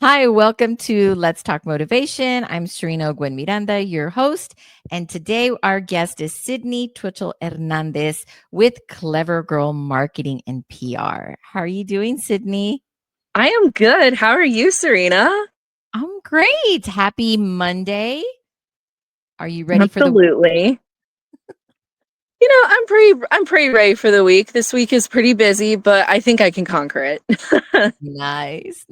Hi, welcome to Let's Talk Motivation. I'm Serena Miranda, your host. And today our guest is Sydney Twichell-Hernandez with Clever Girl Marketing and PR. How are you doing, Sydney? I am good. How are you, Serena? I'm great. Happy Monday. Are you ready for the week? Absolutely. I'm pretty ready for the week. This week is pretty busy, but I think I can conquer it. Nice.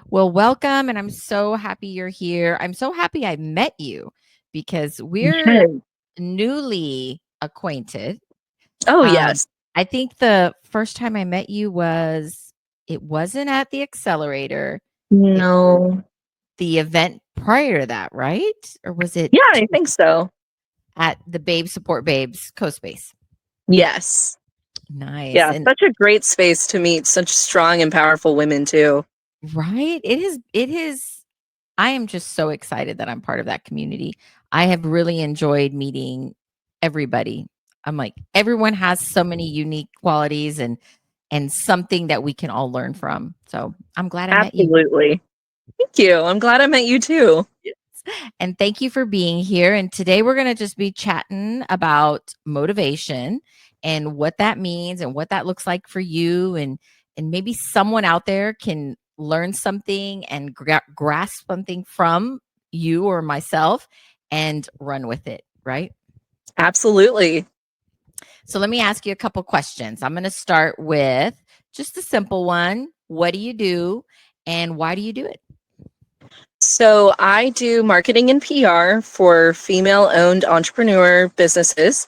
Well, welcome. And I'm so happy you're here. I'm so happy I met you because we're Yes. newly acquainted. Oh, Um, yes. I think the first time I met you it wasn't at the accelerator. It was No. the event prior to that, right? Or was it Yeah, I think so. at the Babe Support Babes Co-Space? Yes. Nice. Yeah, And such a great space to meet such strong and powerful women, too. right, it is I am just so excited that I'm part of that community. I have really enjoyed meeting everybody. I'm like, everyone has so many unique qualities and something that we can all learn from. So I'm glad I met you. Absolutely. Thank you. I'm glad I met you, too. Yes. And thank you for being here. And today we're going to just be chatting about motivation and what that means and what that looks like for you. And maybe someone out there can learn something and grasp something from you or myself and run with it. Right. Absolutely. So let me ask you a couple questions. I'm going to start with just a simple one. What do you do and why do you do it? So I do marketing and PR for female-owned entrepreneur businesses.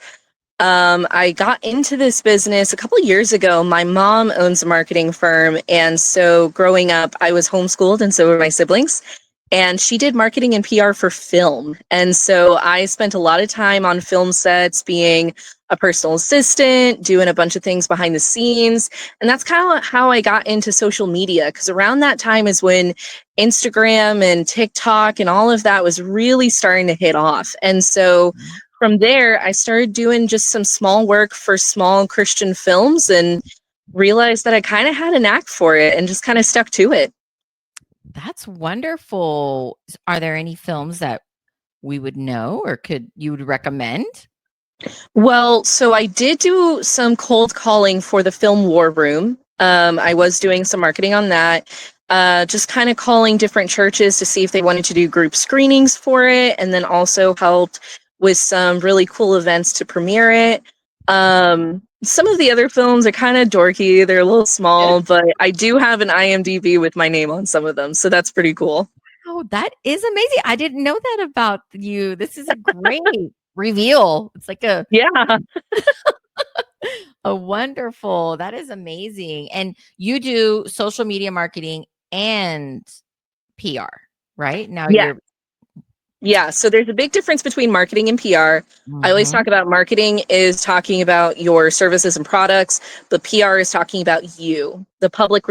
I got into this business a couple of years ago. My mom owns a marketing firm. And so growing up, I was homeschooled and so were my siblings. And she did marketing and PR for film. And so I spent a lot of time on film sets being a personal assistant, doing a bunch of things behind the scenes. And that's kind of how I got into social media, because around that time is when Instagram and TikTok and all of that was really starting to hit off. And so from there, I started doing just some small work for small Christian films and realized that I kind of had a knack for it and just kind of stuck to it. That's wonderful. Are there any films that we would know or you would recommend? Well, so I did do some cold calling for the film War Room. I was doing some marketing on that, just kind of calling different churches to see if they wanted to do group screenings for it, and then also helped with some really cool events to premiere it. Some of the other films are kind of dorky, they're a little small, but I do have an IMDb with my name on some of them, so that's pretty cool. Oh, that is amazing. I didn't know that about you. This is a great reveal. It's like Yeah. a wonderful. That is amazing. And you do social media marketing and PR, right? Now Yeah. you're Yeah, so there's a big difference between marketing and PR. I always Mhm. talk about marketing is talking about your services and products, but PR is talking about you, the public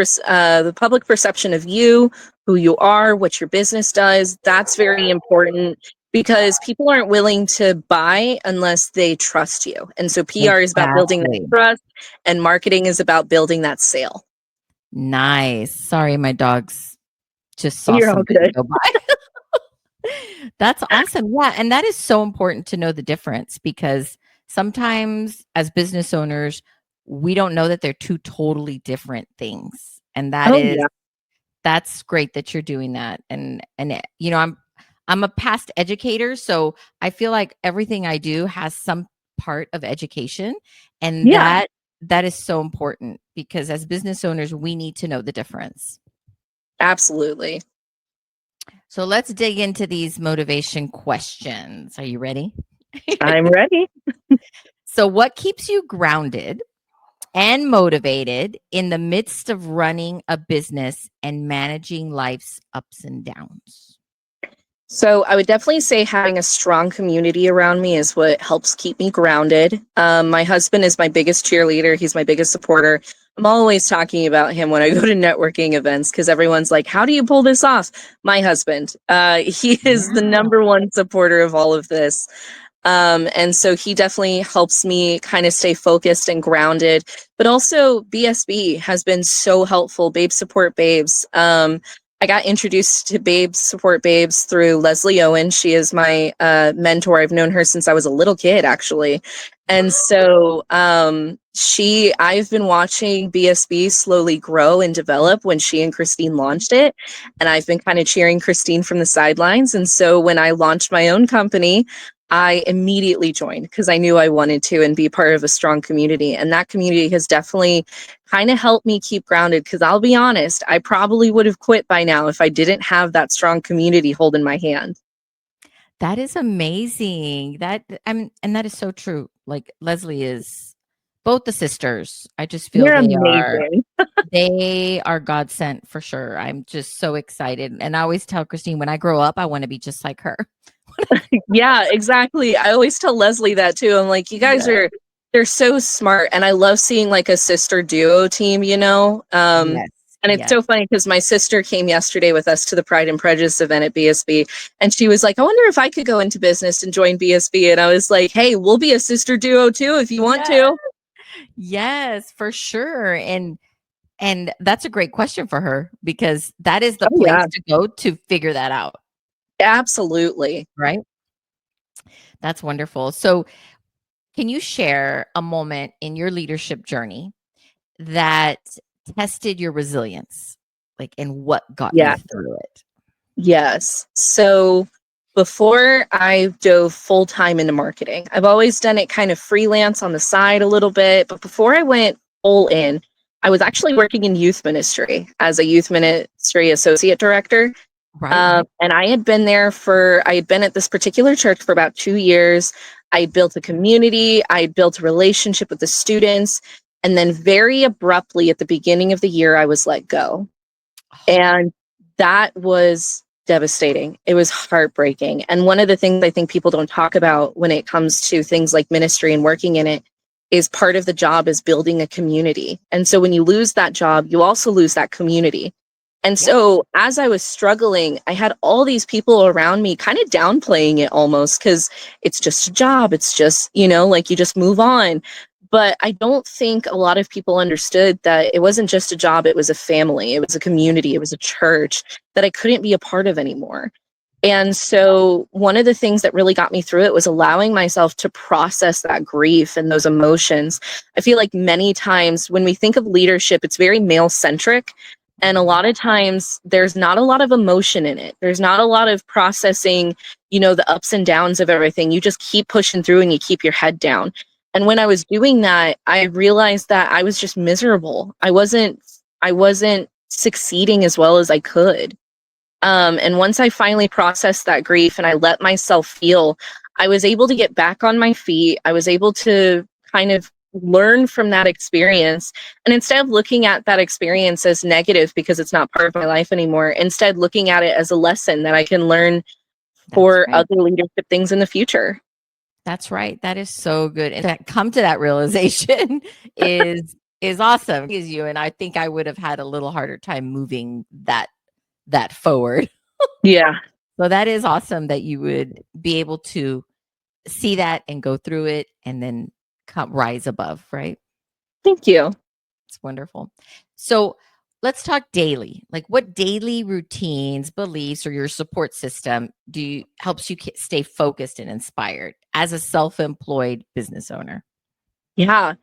perception of you, who you are, what your business does. That's very important because people aren't willing to buy unless they trust you. And so PR is about building that Exactly. trust, and marketing is about building that sale. Nice. Sorry, my dogs just saw You're all somebody good. go by. That's awesome. Yeah. And that is so important to know the difference because sometimes as business owners, we don't know that they're two totally different things. And Oh, yeah. that's great that you're doing that. I'm a past educator, so I feel like everything I do has some part of education. And Yeah, that is so important because as business owners, we need to know the difference. absolutely. So let's dig into these motivation questions. Are you ready? I'm ready. So, what keeps you grounded and motivated in the midst of running a business and managing life's ups and downs? So I would definitely say having a strong community around me is what helps keep me grounded. My husband is my biggest cheerleader. He's my biggest supporter. I'm always talking about him when I go to networking events because everyone's like, how do you pull this off? My husband, he is the Yeah, number one supporter of all of this. And so he definitely helps me kind of stay focused and grounded, but also BSB has been so helpful. Babe Support Babes. I got introduced to Babes Support Babes through Leslie Owen. She is my mentor. I've known her since I was a little kid, actually. And so I've been watching BSB slowly grow and develop when she and Christine launched it. And I've been kind of cheering Christine from the sidelines. And so when I launched my own company, I immediately joined because I knew I wanted to and be part of a strong community. And that community has definitely kind of helped me keep grounded, because I'll be honest, I probably would have quit by now if I didn't have that strong community holding my hand. That is amazing. And that is so true. Like Leslie is both the sisters. I just feel You're amazing. they are God sent for sure. I'm just so excited. And I always tell Christine, when I grow up, I want to be just like her. Yeah, exactly. I always tell Leslie that too. I'm like, you guys Yeah. they're so smart. And I love seeing like a sister duo team, you know? Yes. And it's Yes. so funny because my sister came yesterday with us to the Pride and Prejudice event at BSB. And she was like, I wonder if I could go into business and join BSB. And I was like, hey, we'll be a sister duo too if you want Yes. to. Yes, for sure. And that's a great question for her, because that is the Oh, place yeah, to go to figure that out, absolutely. right? That's wonderful. So, can you share a moment in your leadership journey that tested your resilience? Like, and what got you Yeah. through it? Yes. So before I dove full time into marketing, I've always done it kind of freelance on the side a little bit. But before I went full in, I was actually working in youth ministry as a youth ministry associate director. Right, right. And I had been at this particular church for about 2 years. I built a community, I built a relationship with the students. And then very abruptly at the beginning of the year, I was let go. And that was devastating. It was heartbreaking. And one of the things I think people don't talk about when it comes to things like ministry and working in it is part of the job is building a community. And so when you lose that job, you also lose that community. And Yep. so as I was struggling, I had all these people around me kind of downplaying it almost, because it's just a job. It's just, like you just move on. But I don't think a lot of people understood that it wasn't just a job, it was a family, it was a community, it was a church that I couldn't be a part of anymore. And so one of the things that really got me through it was allowing myself to process that grief and those emotions. I feel like many times when we think of leadership, it's very male centric. And a Mhm. lot of times there's not a lot of emotion in it. There's not a lot of processing, the ups and downs of everything. You just keep pushing through and you keep your head down. And when I was doing that, I realized that I was just miserable. I wasn't succeeding as well as I could. And once I finally processed that grief and I let myself feel, I was able to get back on my feet. I was able to kind of learn from that experience. And instead of looking at that experience as negative because it's not part of my life anymore, instead looking at it as a lesson that I can learn That's for right. other leadership things in the future. That's right. That is so good. And to come to that realization is awesome. Is you, and I think I would have had a little harder time moving that forward. Yeah. So that is awesome that you would be able to see that and go through it and then rise above, right? Thank you. It's wonderful. So let's talk daily. Like, what daily routines, beliefs, or your support system helps you stay focused and inspired as a self-employed business owner? Yeah.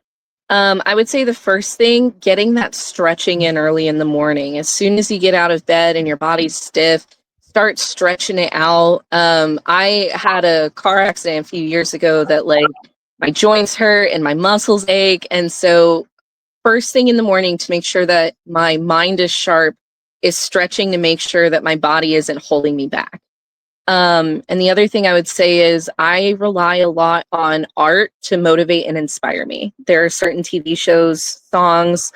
I would say the first thing, getting that stretching in early in the morning. As soon as you get out of bed and your body's stiff, start stretching it out. I had a car accident a few years ago that like my joints hurt and my muscles ache. And so first thing in the morning to make sure that my mind is sharp is stretching to make sure that my body isn't holding me back. And the other thing I would say is I rely a lot on art to motivate and inspire me. There are certain TV shows, songs,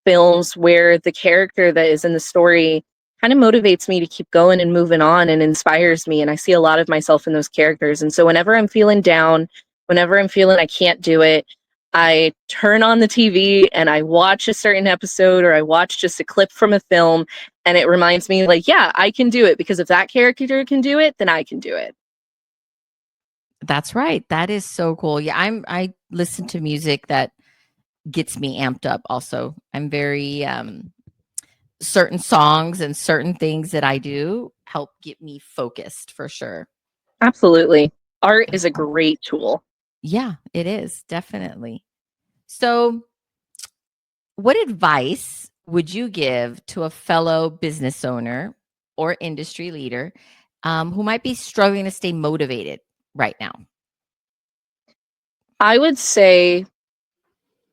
films where the character that is in the story kind of motivates me to keep going and moving on and inspires me. And I see a lot of myself in those characters. And so whenever I'm feeling down, whenever I'm feeling I can't do it, I turn on the TV and I watch a certain episode or I watch just a clip from a film, and it reminds me like, yeah, I can do it, because if that character can do it, then I can do it. That's right. That is so cool. Yeah, I listen to music that gets me amped up also. I'm very certain songs and certain things that I do help get me focused for sure. Absolutely. Art is That's a awesome. great tool. Yeah, it is definitely. So, what advice would you give to a fellow business owner or industry leader who might be struggling to stay motivated right now? I would say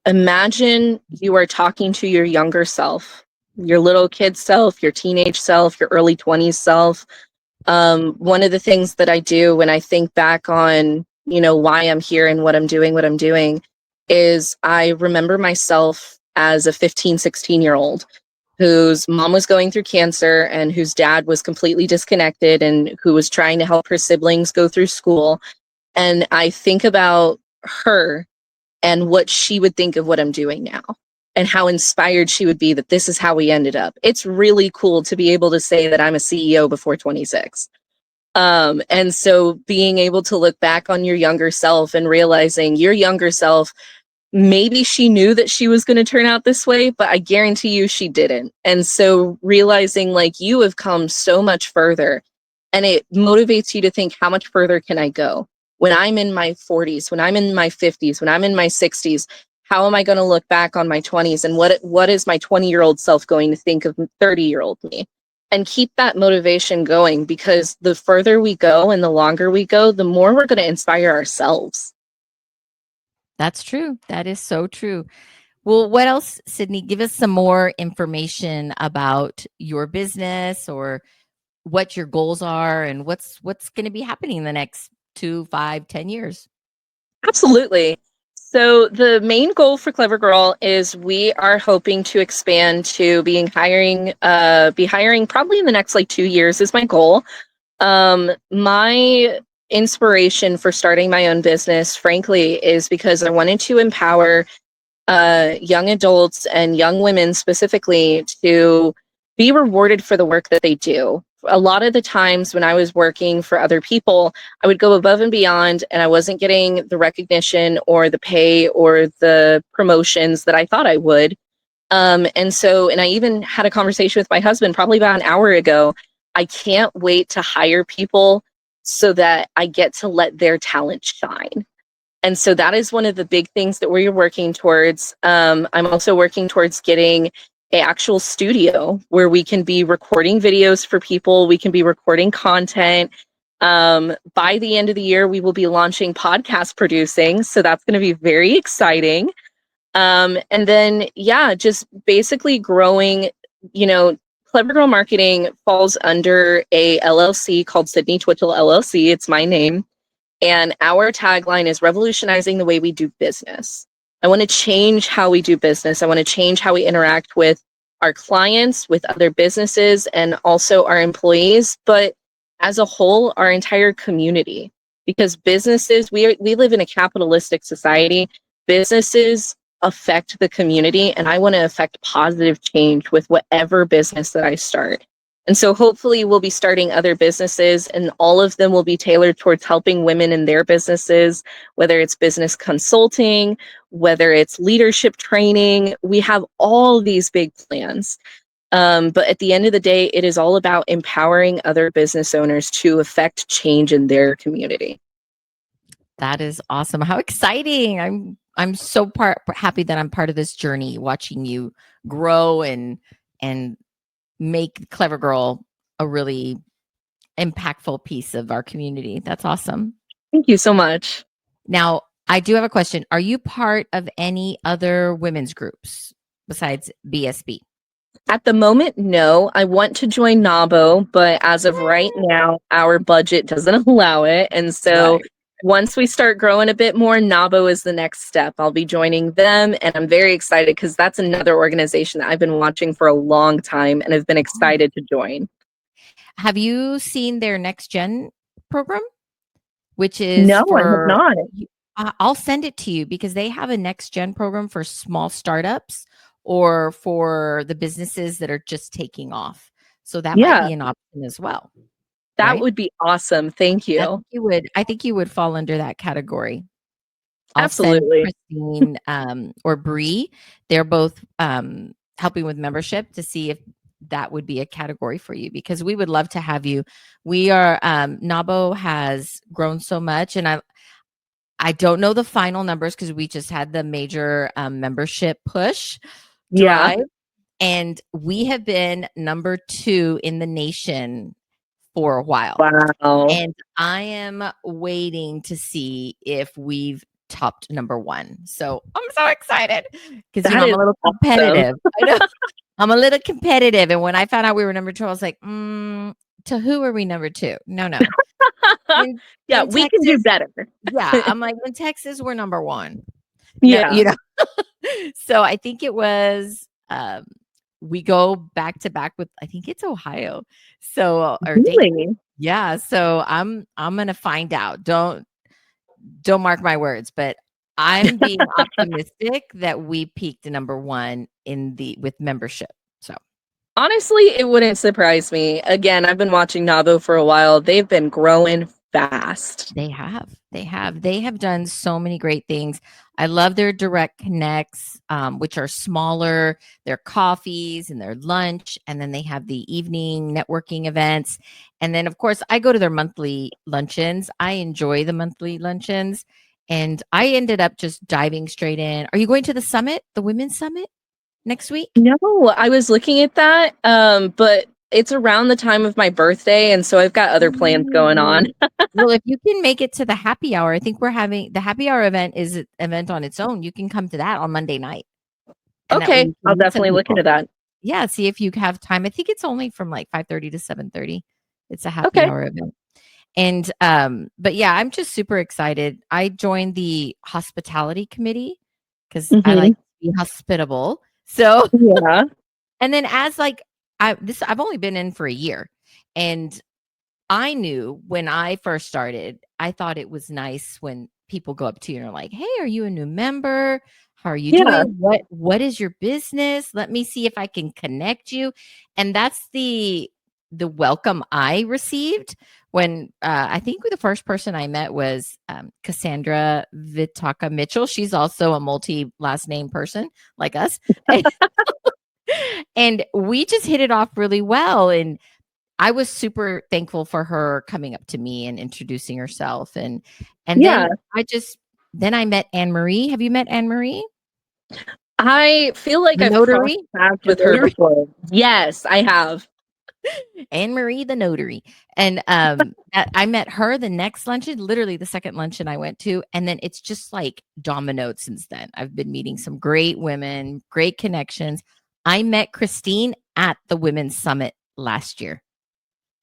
imagine you are talking to your younger self, your little kid self, your teenage self, your early 20s self. One of the things that I do when I think back on, why I'm here and what I'm doing is I remember myself as a 15, 16-year-old whose mom was going through cancer and whose dad was completely disconnected and who was trying to help her siblings go through school. And I think about her and what she would think of what I'm doing now and how inspired she would be that this is how we ended up. It's really cool to be able to say that I'm a CEO before 26. And so being able to look back on your younger self and realizing your younger self, maybe she knew that she was going to turn out this way, but I guarantee you she didn't. And so realizing like you have come so much further and it motivates you to think, how much further can I go? When I'm in my 40s, when I'm in my 50s, when I'm in my 60s, how am I going to look back on my 20s and what is my 20-year-old self going to think of 30-year-old me? And keep that motivation going, because the further we go and the longer we go, the more we're going to inspire ourselves. That's true. That is so true. Well, what else, Sydney? Give us some more information about your business or what your goals are and what's going to be happening in the next 2, 5, 10 years. Absolutely. So the main goal for Clever Girl is we are hoping to expand to be hiring probably in the next like 2 years is my goal. My inspiration for starting my own business, frankly, is because I wanted to empower young adults and young women specifically to be rewarded for the work that they do. A lot of the times when I was working for other people, I would go above and beyond and I wasn't getting the recognition or the pay or the promotions that I thought I would. And I even had a conversation with my husband probably about an hour ago. I can't wait to hire people so that I get to let their talent shine. And so that is one of the big things that we're working towards. I'm also working towards getting an actual studio where we can be recording videos for people. We can be recording content. By the end of the year, we will be launching podcast producing. So that's going to be very exciting. And then, yeah, just basically growing, you know, Clever Girl Marketing falls under a LLC called Sydney Twichell LLC. It's my name. And our tagline is revolutionizing the way we do business. I want to change how we do business. I want to change how we interact with our clients, with other businesses, and also our employees, but as a whole, our entire community. Because businesses, we live in a capitalistic society. Businesses affect the community, and I want to affect positive change with whatever business that I start. And so hopefully we'll be starting other businesses, and all of them will be tailored towards helping women in their businesses, whether it's business consulting, whether it's leadership training. We have all these big plans. But at the end of the day, it is all about empowering other business owners to affect change in their community. That is awesome. How exciting. I'm so happy that I'm part of this journey, watching you grow and make Clever Girl a really impactful piece of our community. That's awesome. Thank you so much. Now, I do have a question. Are you part of any other women's groups besides BSB? At the moment, no. I want to join NABO, but as of right now, our budget doesn't allow it. And so Right. once we start growing a bit more, NABO is the next step. I'll be joining them, and I'm very excited because that's another organization that I've been watching for a long time and have been excited to join. Have you seen their next gen program, which is No, I have for not. I'll send it to you because they have a next gen program for small startups or for the businesses that are just taking off. So that might Yeah, be an option as well, that right? would be awesome. Thank you. I think you would fall under that category. I'll send Absolutely. Christine or Bree. They're both helping with membership to see if that would be a category for you, because we would love to have you. We are Nabo has grown so much, and I don't know the final numbers because we just had the major membership push Yeah. drive, and we have been number 2 in the nation for a while. Wow. And I am waiting to see if we've topped number 1. So I'm so excited because, That I'm is a little awesome. competitive. I know. I'm a little competitive. And when I found out we were number 2, I was like, to who are we number 2? No. In, Yeah, in we can do Texas, better. yeah. I'm like, in Texas, we're number 1. No, Yeah. So I think it was, we go back to back with, I think it's Ohio. So, or Dayton. Really? Yeah. So I'm going to find out. Don't mark my words, but I'm being optimistic that we peaked to number 1 with membership. So Honestly, it wouldn't surprise me. Again, I've been watching Nabo for a while. They've been growing fast. they have done so many great things. I love their direct connects, which are smaller, their coffees and their lunch, and then they have the evening networking events. And then, of course, I go to their monthly luncheons. I enjoy the monthly luncheons, and I ended up just diving straight in. Are you going to the summit, the women's summit next week? No, I was looking at that, but it's around the time of my birthday, and so I've got other plans going on. Ooh. Well, if you can make it to the happy hour, I think we're having the happy hour event is an event on its own. You can come to that on Monday night, and that way Okay, you I'll can meet some definitely look people. into that. Yeah, see if you have time. I think it's only from like 5:30 to 7:30. It's a happy Okay. hour event. And but yeah, I'm just super excited. I joined the hospitality committee because I like Mhm. to be hospitable. So, Yeah. and then as like I've only been in for a year, and I knew when I first started, I thought it was nice when people go up to you and are like, "Hey, are you a new member? How are you Yeah. doing? What is your business? Let me see if I can connect you." And that's the welcome I received when I think the first person I met was Cassandra Vitaka Mitchell. She's also a multi last name person like us. And we just hit it off really well. And I was super thankful for her coming up to me and introducing herself. And Yeah. then I met Anne Marie. Have you met Anne Marie? I feel like The I've crossed notary? paths The with her notary? before. Yes, I have. Anne Marie the notary. And I met her the next luncheon, literally the second luncheon I went to. And then it's just like dominoed since then. I've been meeting some great women, great connections. I met Christine at the Women's Summit last year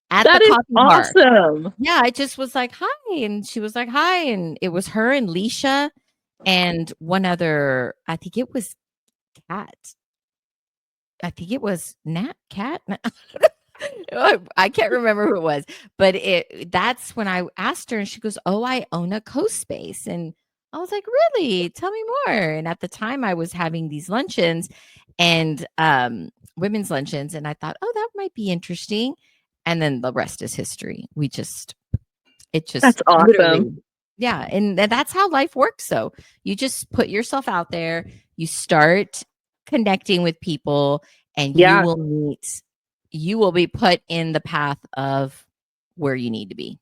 at the That is coffee bar. awesome. Yeah, I just was like, "Hi," and she was like, "Hi," and it was her and Leisha and one other, I think it was Cat. I think it was Nat Cat? I can't remember who it was, but that's when I asked her and she goes, "Oh, I own a co-space." And I was like, "Really? Tell me more." And at the time I was having these luncheons and women's luncheons, and I thought, "Oh, that might be interesting." And then the rest is history. It just That's awesome. literally, yeah, and that's how life works. So you just put yourself out there, you start connecting with people, and Yeah. you will be put in the path of where you need to be.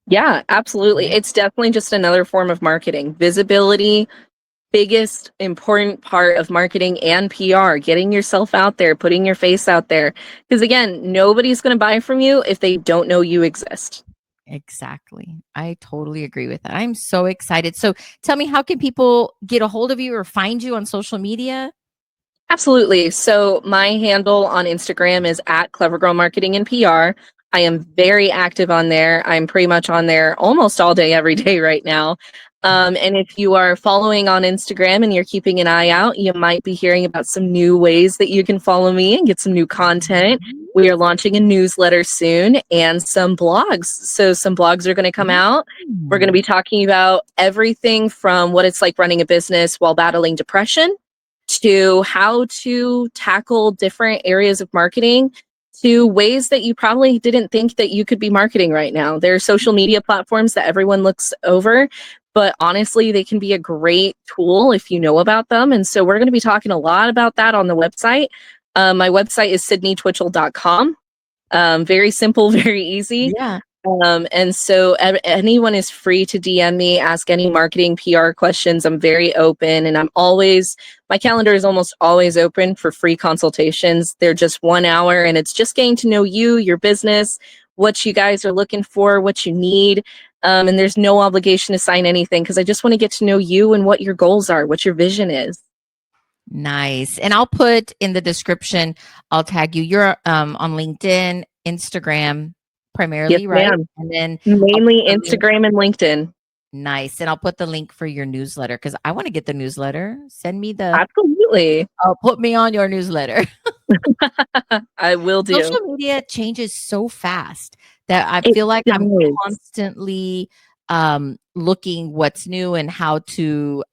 Yeah, absolutely. Right? It's definitely just another form of marketing. Visibility, biggest important part of marketing and PR, getting yourself out there, putting your face out there. Because again, nobody's going to buy from you if they don't know you exist. Exactly. I totally agree with that. I'm so excited. So tell me, how can people get a hold of you or find you on social media? Absolutely. So my handle on Instagram is at Clever Girl Marketing and PR. I am very active on there. I'm pretty much on there almost all day, every day right now. And if you are following on Instagram and you're keeping an eye out, you might be hearing about some new ways that you can follow me and get some new content. We are launching a newsletter soon and some blogs. So some blogs are going to come out. We're going to be talking about everything from what it's like running a business while battling depression, to how to tackle different areas of marketing, to ways that you probably didn't think that you could be marketing right now. There are social media platforms that everyone looks over, but honestly, they can be a great tool if you know about them. And so we're going to be talking a lot about that on the website. My website is sydneytwichell.com. Very simple, very easy. Yeah. And so anyone is free to DM me, ask any marketing PR questions. I'm very open, and my calendar is almost always open for free consultations. They're just 1 hour, and it's just getting to know you, your business, what you guys are looking for, what you need. And there's no obligation to sign anything, because I just want to get to know you and what your goals are, what your vision is. Nice. And I'll put in the description, I'll tag you. You're on LinkedIn, Instagram Yes, primarily, right? ma'am. And then I'll put Mainly the link. Instagram and LinkedIn. Nice. And I'll put the link for your newsletter because I want to get the newsletter. Send me Absolutely. put me on your newsletter. I will do. Social media changes so fast that I It feel like I'm does. constantly looking what's new and how to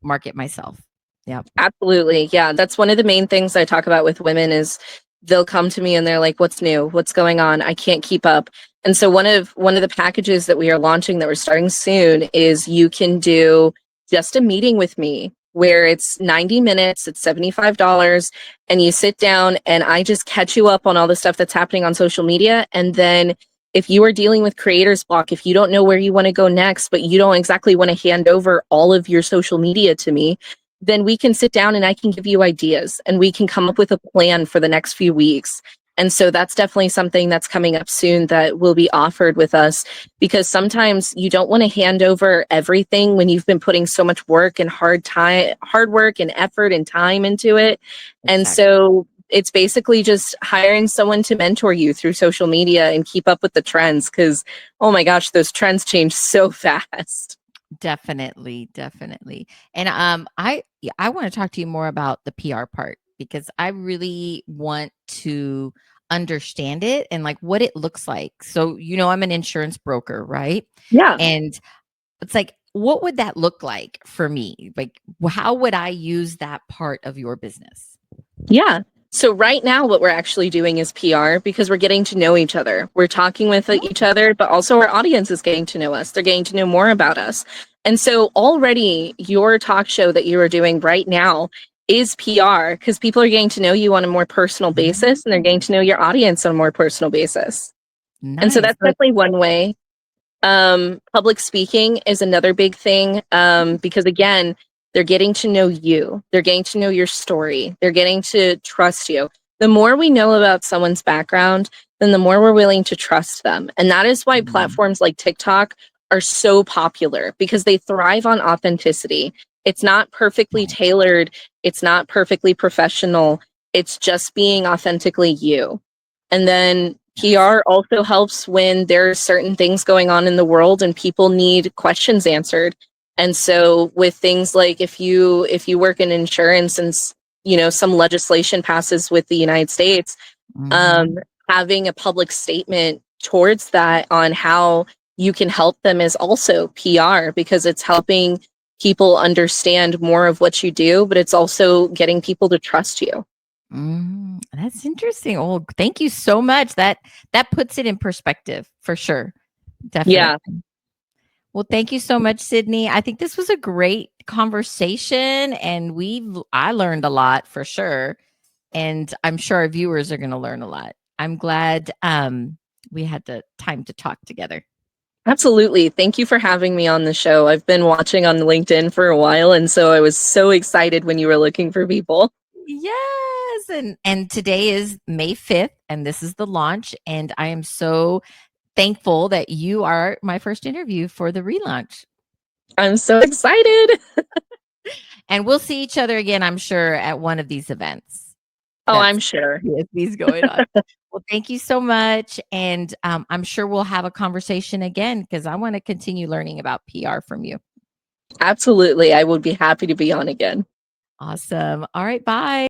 market myself. Yeah. Absolutely. Yeah. That's one of the main things I talk about with women is they'll come to me and they're like, what's new? What's going on? I can't keep up. And so one of the packages that we are launching that we're starting soon is you can do just a meeting with me where it's 90 minutes, it's $75, and you sit down and I just catch you up on all the stuff that's happening on social media. And then if you are dealing with creator's block, if you don't know where you want to go next, but you don't exactly want to hand over all of your social media to me, then we can sit down and I can give you ideas and we can come up with a plan for the next few weeks. And so that's definitely something that's coming up soon that will be offered with us, because sometimes you don't want to hand over everything when you've been putting so much work and hard work and effort and time into it. And Exactly. so it's basically just hiring someone to mentor you through social media and keep up with the trends, because oh my gosh, those trends change so fast. Definitely, definitely. And I want to talk to you more about the PR part because I really want to understand it and like what it looks like. So, I'm an insurance broker, right? Yeah. And it's like, what would that look like for me? Like, how would I use that part of your business? Yeah. So right now what we're actually doing is PR, because we're getting to know each other. We're talking with each other, but also our audience is getting to know us. They're getting to know more about us. And so already your talk show that you are doing right now is PR, because people are getting to know you on a more personal basis and they're getting to know your audience on a more personal basis. And so Nice. that's definitely one way. Public speaking is another big thing, because again, they're getting to know you. They're getting to know your story. They're getting to trust you. The more we know about someone's background, then the more we're willing to trust them. And that is why platforms like TikTok are so popular, because they thrive on authenticity. It's not perfectly tailored. It's not perfectly professional. It's just being authentically you. And then PR also helps when there are certain things going on in the world and people need questions answered. And so with things like if you work in insurance and some legislation passes with the United States, Mhm. having a public statement towards that on how you can help them is also PR, because it's helping people understand more of what you do, but it's also getting people to trust you. That's interesting. Oh, thank you so much. That puts it in perspective for sure. Yeah, Definitely. Well, thank you so much, Sydney. I think this was a great conversation, and I learned a lot for sure, and I'm sure our viewers are going to learn a lot. I'm glad we had the time to talk together. absolutely. Thank you for having me on the show. I've been watching on LinkedIn for a while, and so I was so excited when you were looking for people. Yes, and today is May 5th, and this is the launch, and I am so thankful that you are my first interview for the relaunch. I'm so excited. And we'll see each other again, I'm sure, at one of these events. Oh, That's I'm sure. these going on. Well, thank you so much, and I'm sure we'll have a conversation again because I want to continue learning about PR from you. Absolutely. I would be happy to be on again. Awesome. All right, bye.